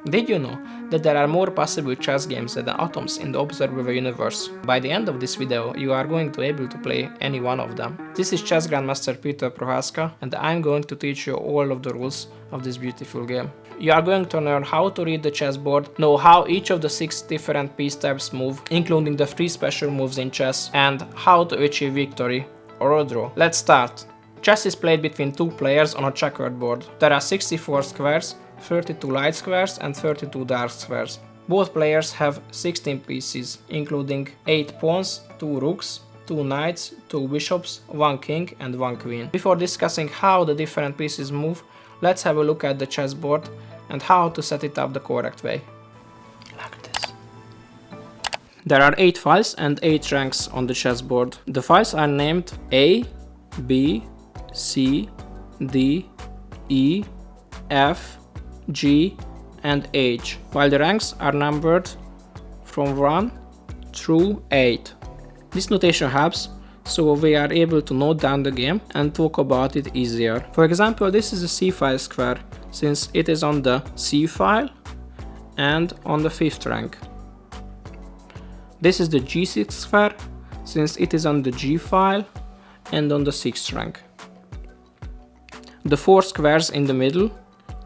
Did you know that there are more possible chess games than atoms in the observable universe? By the end of this video, you are going to be able to play any one of them. This is Chess Grandmaster Peter Prohaska, and I'm going to teach you all of the rules of this beautiful game. You are going to learn how to read the chessboard, know how each of the 6 different piece types move, including the 3 special moves in chess, and how to achieve victory or a draw. Let's start. Chess is played between 2 players on a checkered board. There are 64 squares, 32 light squares and 32 dark squares. Both players have 16 pieces, including 8 pawns, 2 rooks, 2 knights, 2 bishops, 1 king and 1 queen. Before discussing how the different pieces move, let's have a look at the chessboard and how to set it up the correct way. Like this. There are 8 files and 8 ranks on the chessboard. The files are named A, B, C, D, E, F, G and H, while the ranks are numbered from 1 through 8. This notation helps so we are able to note down the game and talk about it easier. For example, this is a C file square since it is on the C file and on the 5th rank. This is the G6 square since it is on the G file and on the 6th rank. The 4 squares in the middle,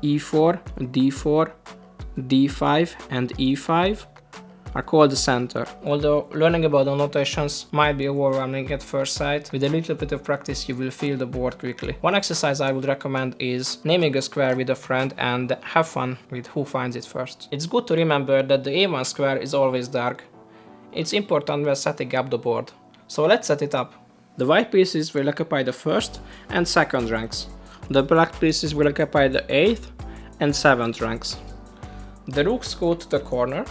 E4, D4, D5 and E5 are called the center. Although learning about the notations might be overwhelming at first sight, with a little bit of practice you will feel the board quickly. One exercise I would recommend is naming a square with a friend and have fun with who finds it first. It's good to remember that the A1 square is always dark. It's important when setting up the board. So let's set it up. The white pieces will occupy the 1st and 2nd ranks. The black pieces will occupy the 8th and 7th ranks. The rooks go to the corner.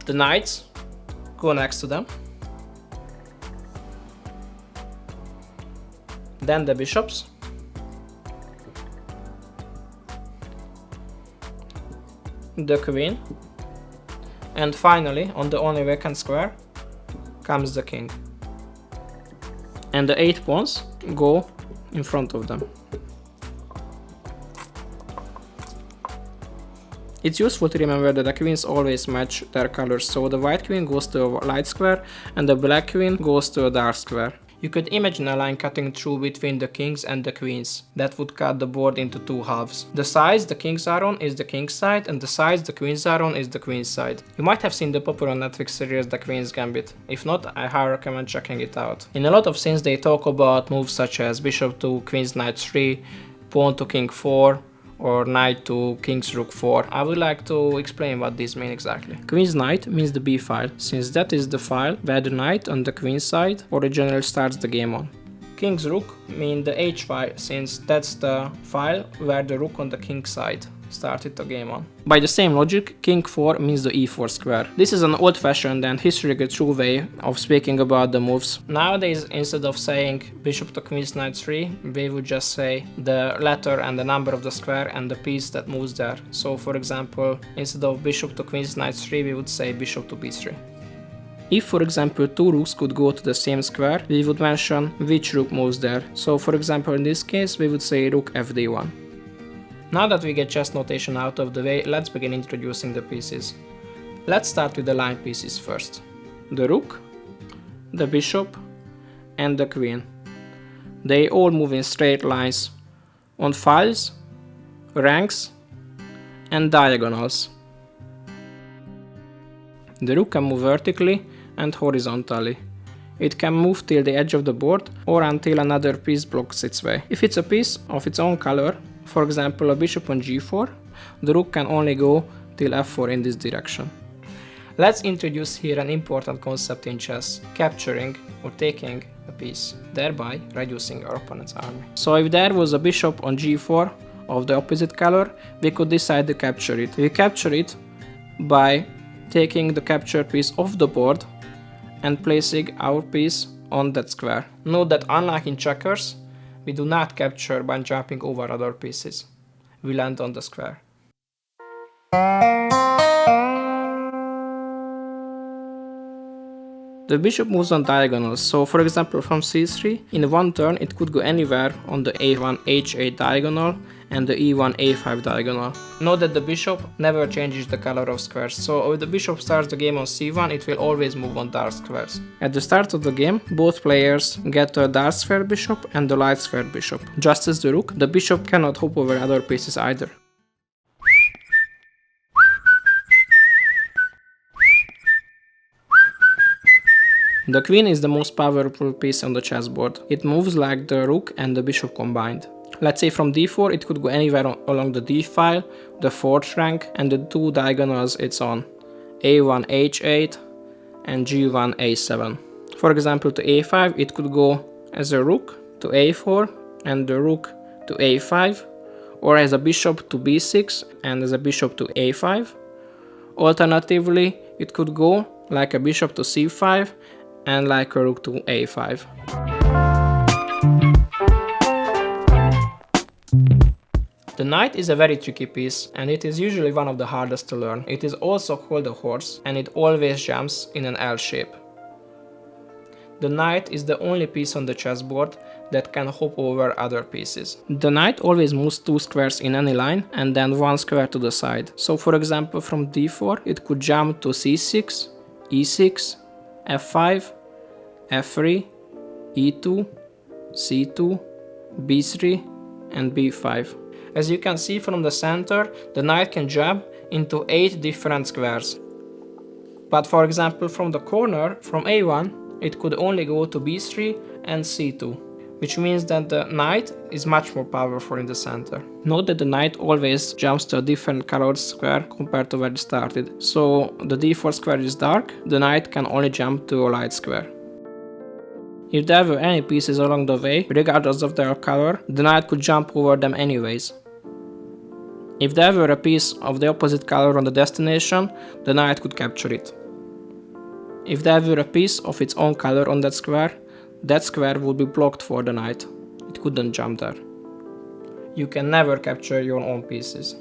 The knights go next to them. Then the bishops. The queen. And finally, on the only vacant square, comes the king. And the 8 pawns go in front of them. It's useful to remember that the queens always match their colors, so the white queen goes to a light square and the black queen goes to a dark square. You could imagine a line cutting through between the kings and the queens. That would cut the board into 2 halves. The sides the kings are on is the king's side and the sides the queens are on is the queen's side. You might have seen the popular Netflix series The Queen's Gambit. If not, I highly recommend checking it out. In a lot of scenes they talk about moves such as bishop to queen's knight 3, pawn to king 4, or knight to king's rook 4. I would like to explain what these mean exactly. Queen's knight means the B file, since that is the file where the knight on the queen's side originally starts the game on. King's rook means the H file, since that's the file where the rook on the king's side started the game on. By the same logic, king 4 means the E4 square. This is an old-fashioned and historically true way of speaking about the moves. Nowadays, instead of saying bishop to queen's knight 3, we would just say the letter and the number of the square and the piece that moves there. So for example, instead of bishop to queen's knight 3, we would say bishop to b3. If for example 2 rooks could go to the same square, we would mention which rook moves there. So for example in this case, we would say rook fd1. Now that we get chess notation out of the way, let's begin introducing the pieces. Let's start with the line pieces first. The rook, the bishop and the queen. They all move in straight lines on files, ranks and diagonals. The rook can move vertically and horizontally. It can move till the edge of the board or until another piece blocks its way. If it's a piece of its own color, for example a bishop on g4, the rook can only go till f4 in this direction. Let's introduce here an important concept in chess, capturing or taking a piece, thereby reducing our opponent's army. So if there was a bishop on g4 of the opposite color, we could decide to capture it. We capture it by taking the captured piece off the board and placing our piece on that square. Note that unlike in checkers, we do not capture by jumping over other pieces. We land on the square. The bishop moves on diagonals, so for example from c3, in one turn it could go anywhere on the a1 h8 diagonal and the e1 a5 diagonal. Note that the bishop never changes the color of squares, so if the bishop starts the game on c1, it will always move on dark squares. At the start of the game, both players get a dark square bishop and a light square bishop. Just as the rook, the bishop cannot hop over other pieces either. The queen is the most powerful piece on the chessboard. It moves like the rook and the bishop combined. Let's say from d4 it could go anywhere along the d file, the 4th rank and the two diagonals it's on, a1 h8 and g1 a7. For example to a5 it could go as a rook to a4 and the rook to a5, or as a bishop to b6 and as a bishop to a5. Alternatively it could go like a bishop to c5 and like a rook to a5. The knight is a very tricky piece and it is usually one of the hardest to learn. It is also called a horse and it always jumps in an L shape. The knight is the only piece on the chessboard that can hop over other pieces. The knight always moves 2 squares in any line and then 1 square to the side. So for example from d4 it could jump to c6, e6, f5, f3, e2, c2, b3 and b5. As you can see from the center, the knight can jump into 8 different squares. But for example from the corner, from a1, it could only go to b3 and c2, which means that the knight is much more powerful in the center. Note that the knight always jumps to a different colored square compared to where it started. So the d4 square is dark, the knight can only jump to a light square. If there were any pieces along the way, regardless of their color, the knight could jump over them anyways. If there were a piece of the opposite color on the destination, the knight could capture it. If there were a piece of its own color on that square would be blocked for the knight. It couldn't jump there. You can never capture your own pieces.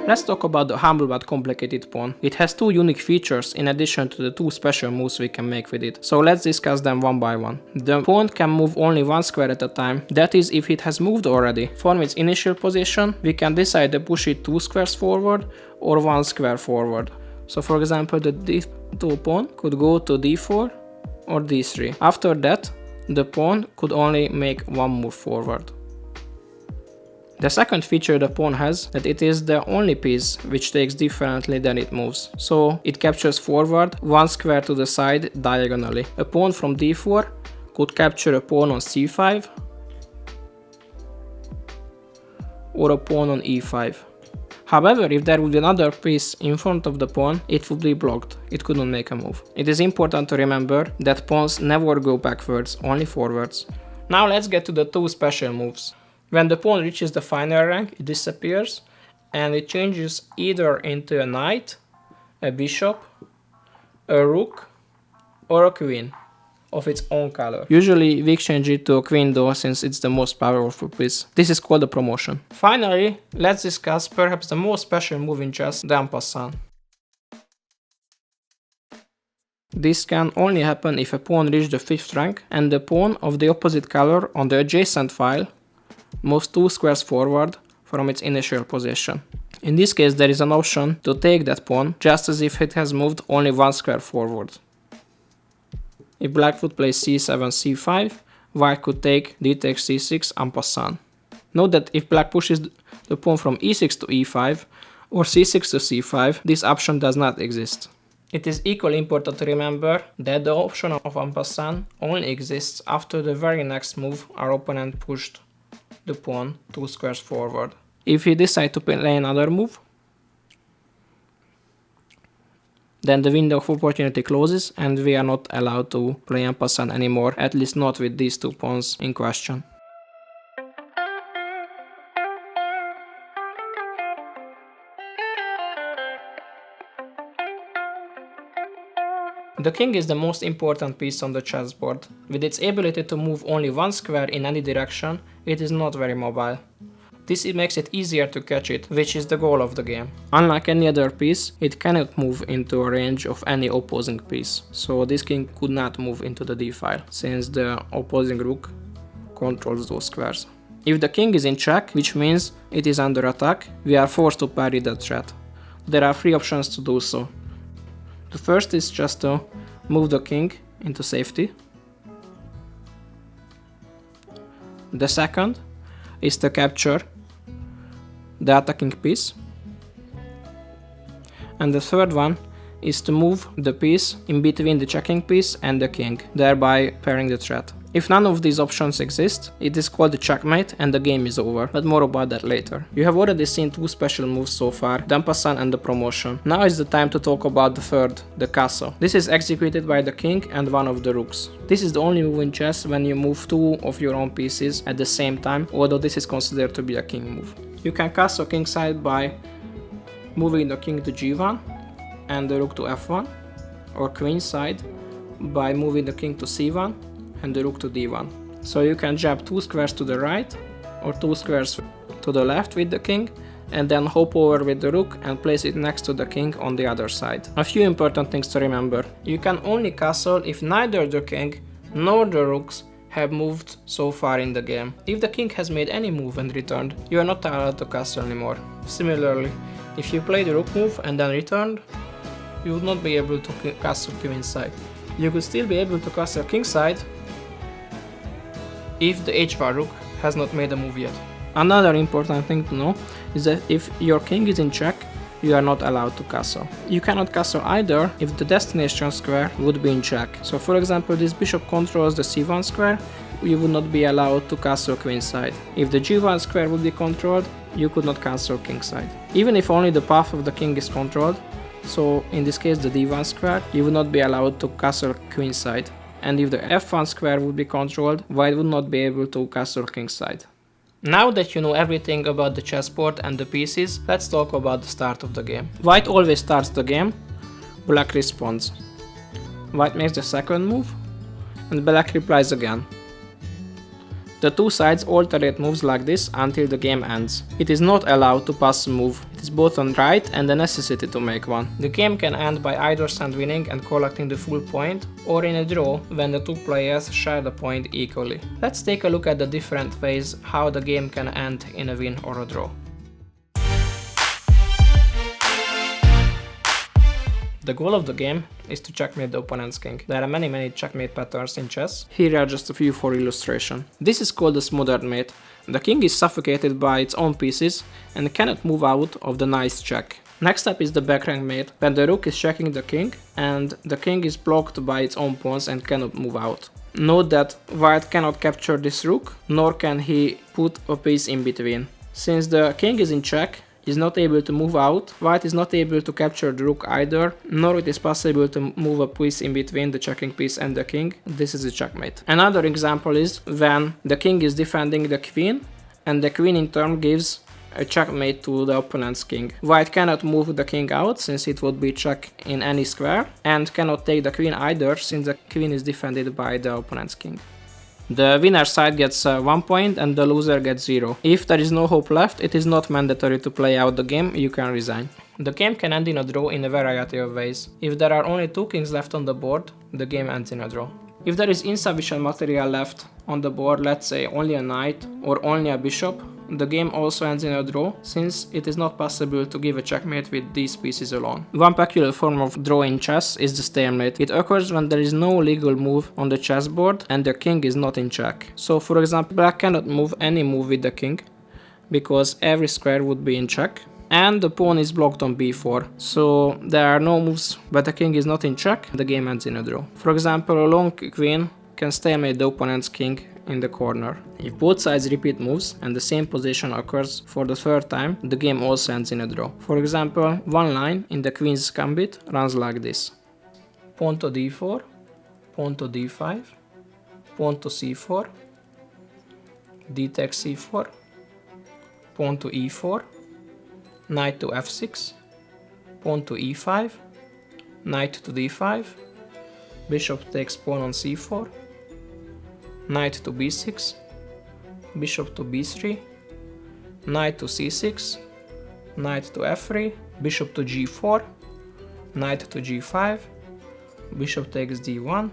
Let's talk about the humble but complicated pawn. It has 2 unique features in addition to the 2 special moves we can make with it. So let's discuss them one by one. The pawn can move only 1 square at a time, that is if it has moved already. From its initial position, we can decide to push it 2 squares forward or 1 square forward. So for example, the d2 pawn could go to d4 or d3. After that, the pawn could only make 1 move forward. The second feature the pawn has that it is the only piece which takes differently than it moves. So it captures forward 1 square to the side diagonally. A pawn from d4 could capture a pawn on c5 or a pawn on e5. However, if there would be another piece in front of the pawn, it would be blocked. It couldn't make a move. It is important to remember that pawns never go backwards, only forwards. Now let's get to the 2 special moves. When the pawn reaches the final rank, it disappears and it changes either into a knight, a bishop, a rook or a queen of its own color. Usually we exchange it to a queen though, since it's the most powerful piece. This is called a promotion. Finally, let's discuss perhaps the most special move in chess, the en passant. This can only happen if a pawn reaches the 5th rank and the pawn of the opposite color on the adjacent file moves 2 squares forward from its initial position. In this case there is an option to take that pawn just as if it has moved only 1 square forward. If black would play c7, c5, white could take d takes c6 en passant. Note that if black pushes the pawn from e6 to e5 or c6 to c5, this option does not exist. It is equally important to remember that the option of en passant only exists after the very next move our opponent pushed the pawn 2 squares forward. If we decide to play another move, then the window of opportunity closes and we are not allowed to play en passant anymore, at least not with these 2 pawns in question. The king is the most important piece on the chessboard. With its ability to move only 1 square in any direction, it is not very mobile. This makes it easier to catch it, which is the goal of the game. Unlike any other piece, it cannot move into a range of any opposing piece. So this king could not move into the d file, since the opposing rook controls those squares. If the king is in check, which means it is under attack, we are forced to parry that threat. There are 3 options to do so. The first is just to move the king into safety. The second is to capture the attacking piece. And the third one is to move the piece in between the checking piece and the king, thereby pairing the threat. If none of these options exist, it is called a checkmate and the game is over, but more about that later. You have already seen 2 special moves so far, the Passant and the promotion. Now is the time to talk about the third, the castle. This is executed by the king and one of the rooks. This is the only move in chess when you move 2 of your own pieces at the same time, although this is considered to be a king move. You can castle kingside by moving the king to g1 and the rook to f1, or queenside by moving the king to c1 and the rook to d1. So you can jump 2 squares to the right or 2 squares to the left with the king and then hop over with the rook and place it next to the king on the other side. A few important things to remember. You can only castle if neither the king nor the rooks have moved so far in the game. If the king has made any move and returned, you are not allowed to castle anymore. Similarly, if you play the rook move and then returned, you would not be able to castle queenside. You could still be able to castle kingside if the h1 rook has not made a move yet. Another important thing to know is that if your king is in check, you are not allowed to castle. You cannot castle either if the destination square would be in check. So for example, this bishop controls the c1 square, you would not be allowed to castle queenside. If the g1 square would be controlled, you could not castle kingside. Even if only the path of the king is controlled, so in this case the d1 square, you would not be allowed to castle queenside. And if the f1 square would be controlled, white would not be able to castle kingside. Now that you know everything about the chessboard and the pieces, let's talk about the start of the game. White always starts the game, black responds. White makes the second move, and black replies again. The 2 sides alternate moves like this until the game ends. It is not allowed to pass a move, it is both a right and a necessity to make one. The game can end by either side winning and collecting the full point, or in a draw when the 2 players share the point equally. Let's take a look at the different ways how the game can end in a win or a draw. The goal of the game is to checkmate the opponent's king. There are many checkmate patterns in chess. Here are just a few for illustration. This is called a smothered mate. The king is suffocated by its own pieces and cannot move out of the knight's check. Next up is the backrank mate, when the rook is checking the king and the king is blocked by its own pawns and cannot move out. Note that white cannot capture this rook, nor can he put a piece in between. Since the king is in check, is not able to move out, white is not able to capture the rook either, nor it is possible to move a piece in between the checking piece and the king. This is a checkmate. Another example is when the king is defending the queen and the queen in turn gives a checkmate to the opponent's king. White cannot move the king out since it would be check in any square, and cannot take the queen either since the queen is defended by the opponent's king. The winner side gets 1 point and the loser gets 0. If there is no hope left, it is not mandatory to play out the game, you can resign. The game can end in a draw in a variety of ways. If there are only 2 kings left on the board, the game ends in a draw. If there is insufficient material left on the board, let's say only a knight or only a bishop, the game also ends in a draw, since it is not possible to give a checkmate with these pieces alone. One peculiar form of draw in chess is the stalemate. It occurs when there is no legal move on the chessboard and the king is not in check. So for example, black cannot move any move with the king, because every square would be in check, and the pawn is blocked on b4. So there are no moves, but the king is not in check, the game ends in a draw. For example, a long queen can stalemate the opponent's king in the corner. If both sides repeat moves and the same position occurs for the 3rd time, the game also ends in a draw. For example, one line in the queen's gambit runs like this: pawn to d4, pawn to d5, pawn to c4, d takes c4, pawn to e4, knight to f6, pawn to e5, knight to d5, bishop takes pawn on c4, knight to b6, bishop to b3, knight to c6, knight to f3, bishop to g4, knight to g5, bishop takes d1,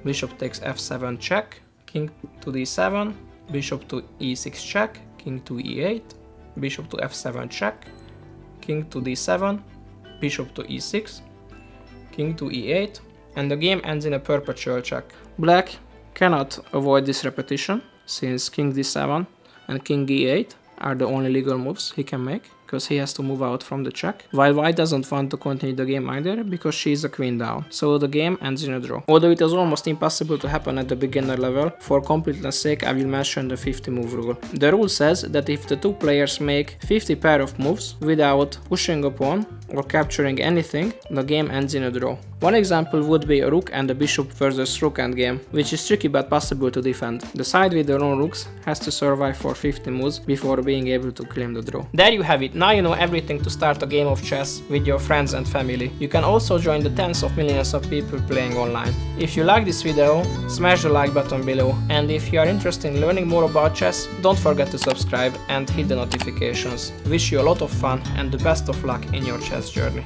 bishop takes f7 check, king to d7, bishop to e6 check, king to e8, bishop to f7 check, king to d7, bishop to e6, king to e8, and the game ends in a perpetual check. Black cannot avoid this repetition, since king d7 and king e8 are the only legal moves he can make, because he has to move out from the check, while white doesn't want to continue the game either, because she is a queen down, so the game ends in a draw. Although it is almost impossible to happen at the beginner level, for completeness sake I will mention the 50 move rule. The rule says that if the two players make 50 pair of moves without pushing a pawn or capturing anything, the game ends in a draw. One example would be a rook and a bishop versus rook endgame, which is tricky but possible to defend. The side with the lone rooks has to survive for 50 moves before being able to claim the draw. There you have it. Now you know everything to start a game of chess with your friends and family. You can also join the tens of millions of people playing online. If you like this video, smash the like button below, and if you are interested in learning more about chess, don't forget to subscribe and hit the notifications. Wish you a lot of fun and the best of luck in your chess journey.